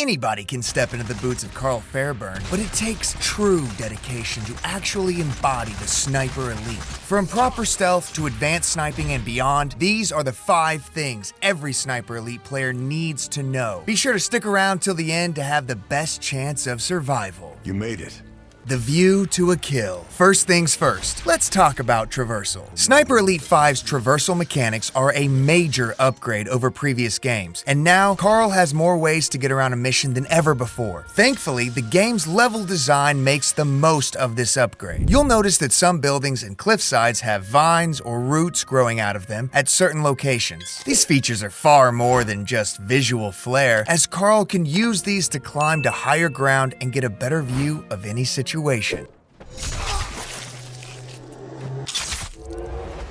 Anybody can step into the boots of Carl Fairburn, but it takes true dedication to actually embody the Sniper Elite. From proper stealth to advanced sniping and beyond, these are the 5 things every Sniper Elite player needs to know. Be sure to stick around till the end to have the best chance of survival. You made it. The view to a kill. First things first, let's talk about Traversal. Sniper Elite 5's Traversal mechanics are a major upgrade over previous games, and now Carl has more ways to get around a mission than ever before. Thankfully, the game's level design makes the most of this upgrade. You'll notice that some buildings and cliffsides have vines or roots growing out of them at certain locations. These features are far more than just visual flair, as Carl can use these to climb to higher ground and get a better view of any situation.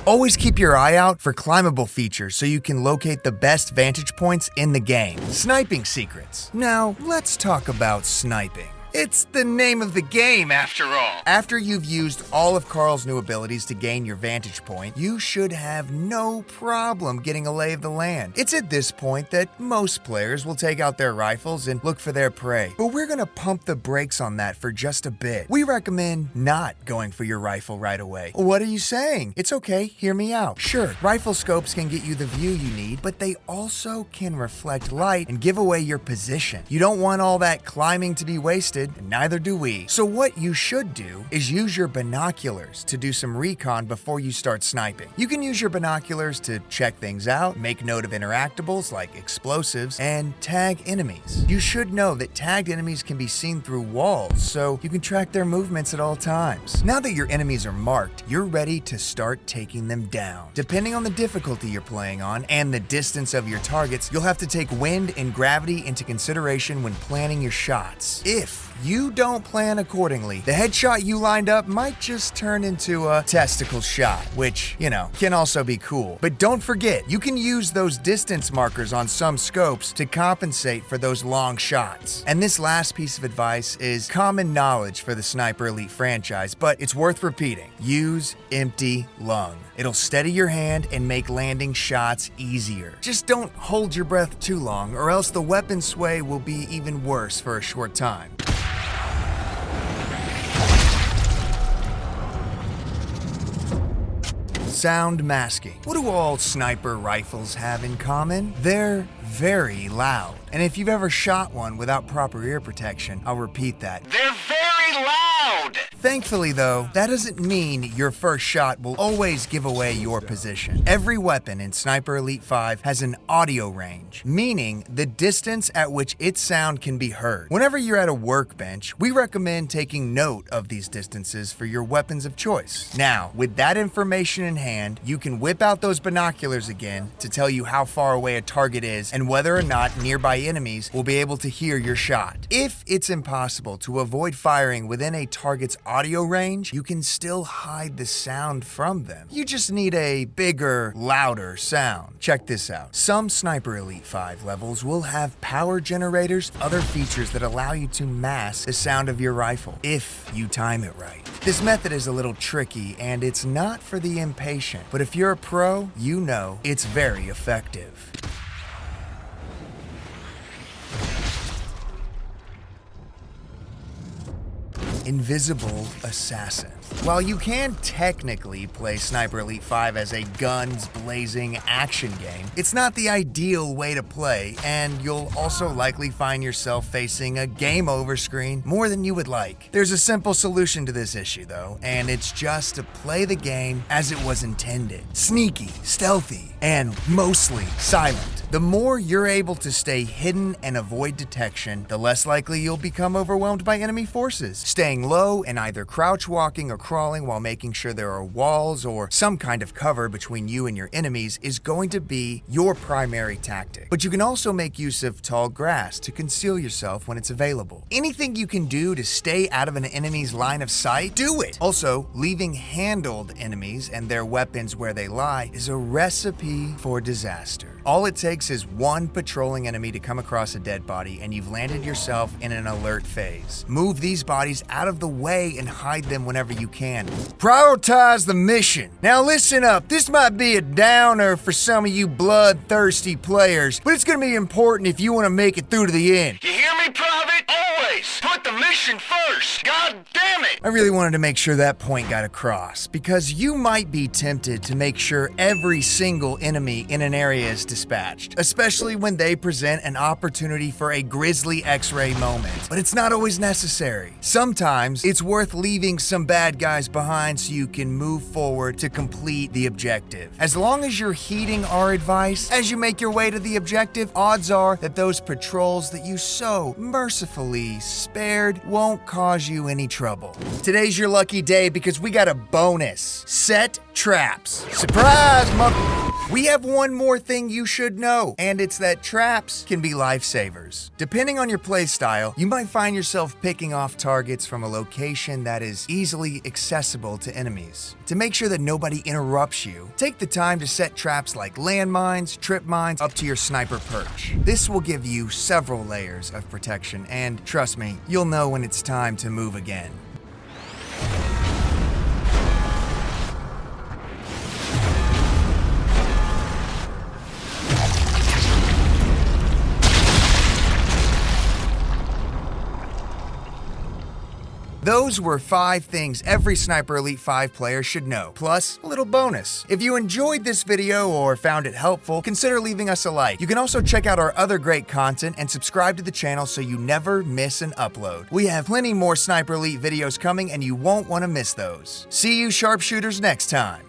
Always keep your eye out for climbable features so you can locate the best vantage points in the game. Sniping Secrets. Now, let's talk about sniping. It's the name of the game, after all. After you've used all of Carl's new abilities to gain your vantage point, you should have no problem getting a lay of the land. It's at this point that most players will take out their rifles and look for their prey, but we're gonna pump the brakes on that for just a bit. We recommend not going for your rifle right away. What are you saying? It's okay, hear me out. Sure, rifle scopes can get you the view you need, but they also can reflect light and give away your position. You don't want all that climbing to be wasted, and neither do we. So what you should do is use your binoculars to do some recon before you start sniping. You can use your binoculars to check things out, make note of interactables like explosives, and tag enemies. You should know that tagged enemies can be seen through walls, so you can track their movements at all times. Now that your enemies are marked, you're ready to start taking them down. Depending on the difficulty you're playing on and the distance of your targets, you'll have to take wind and gravity into consideration when planning your shots. If you don't plan accordingly, the headshot you lined up might just turn into a testicle shot, which, can also be cool. But don't forget, you can use those distance markers on some scopes to compensate for those long shots. And this last piece of advice is common knowledge for the Sniper Elite franchise, but it's worth repeating. Use empty lung. It'll steady your hand and make landing shots easier. Just don't hold your breath too long, or else the weapon sway will be even worse for a short time. Sound masking. What do all sniper rifles have in common? They're very loud. And if you've ever shot one without proper ear protection, I'll repeat that. They're very loud! Thankfully though, that doesn't mean your first shot will always give away your position. Every weapon in Sniper Elite 5 has an audio range, meaning the distance at which its sound can be heard. Whenever you're at a workbench, we recommend taking note of these distances for your weapons of choice. Now, with that information in hand, you can whip out those binoculars again to tell you how far away a target is and whether or not nearby enemies will be able to hear your shot. If it's impossible to avoid firing within a target's audio range, you can still hide the sound from them. You just need a bigger, louder sound. Check this out. Some Sniper Elite 5 levels will have power generators, other features that allow you to mask the sound of your rifle, if you time it right. This method is a little tricky and it's not for the impatient, but if you're a pro, you know it's very effective. Invisible Assassin. While you can technically play Sniper Elite 5 as a guns-blazing action game, it's not the ideal way to play, and you'll also likely find yourself facing a game over screen more than you would like. There's a simple solution to this issue though, and it's just to play the game as it was intended. Sneaky, stealthy, and mostly silent. The more you're able to stay hidden and avoid detection, the less likely you'll become overwhelmed by enemy forces. Staying low and either crouch walking or crawling while making sure there are walls or some kind of cover between you and your enemies is going to be your primary tactic. But you can also make use of tall grass to conceal yourself when it's available. Anything you can do to stay out of an enemy's line of sight, do it! Also, leaving handled enemies and their weapons where they lie is a recipe for disaster. All it takes is one patrolling enemy to come across a dead body and you've landed yourself in an alert phase. Move these bodies out of the way and hide them whenever you can. Prioritize the mission. Now listen up, this might be a downer for some of you bloodthirsty players, but it's gonna be important if you wanna make it through to the end. You hear me, mission first! God damn it! I really wanted to make sure that point got across, because you might be tempted to make sure every single enemy in an area is dispatched, especially when they present an opportunity for a grisly X-ray moment. But it's not always necessary. Sometimes it's worth leaving some bad guys behind so you can move forward to complete the objective. As long as you're heeding our advice as you make your way to the objective, odds are that those patrols that you so mercifully spared won't cause you any trouble. Today's your lucky day because we got a bonus. Set traps. Surprise, We have one more thing you should know, and it's that traps can be lifesavers. Depending on your playstyle, you might find yourself picking off targets from a location that is easily accessible to enemies. To make sure that nobody interrupts you, take the time to set traps like landmines, trip mines up to your sniper perch. This will give you several layers of protection, and trust me, you'll know when it's time to move again. Those were 5 things every Sniper Elite 5 player should know, plus a little bonus. If you enjoyed this video or found it helpful, consider leaving us a like. You can also check out our other great content and subscribe to the channel so you never miss an upload. We have plenty more Sniper Elite videos coming and you won't want to miss those. See you sharpshooters next time.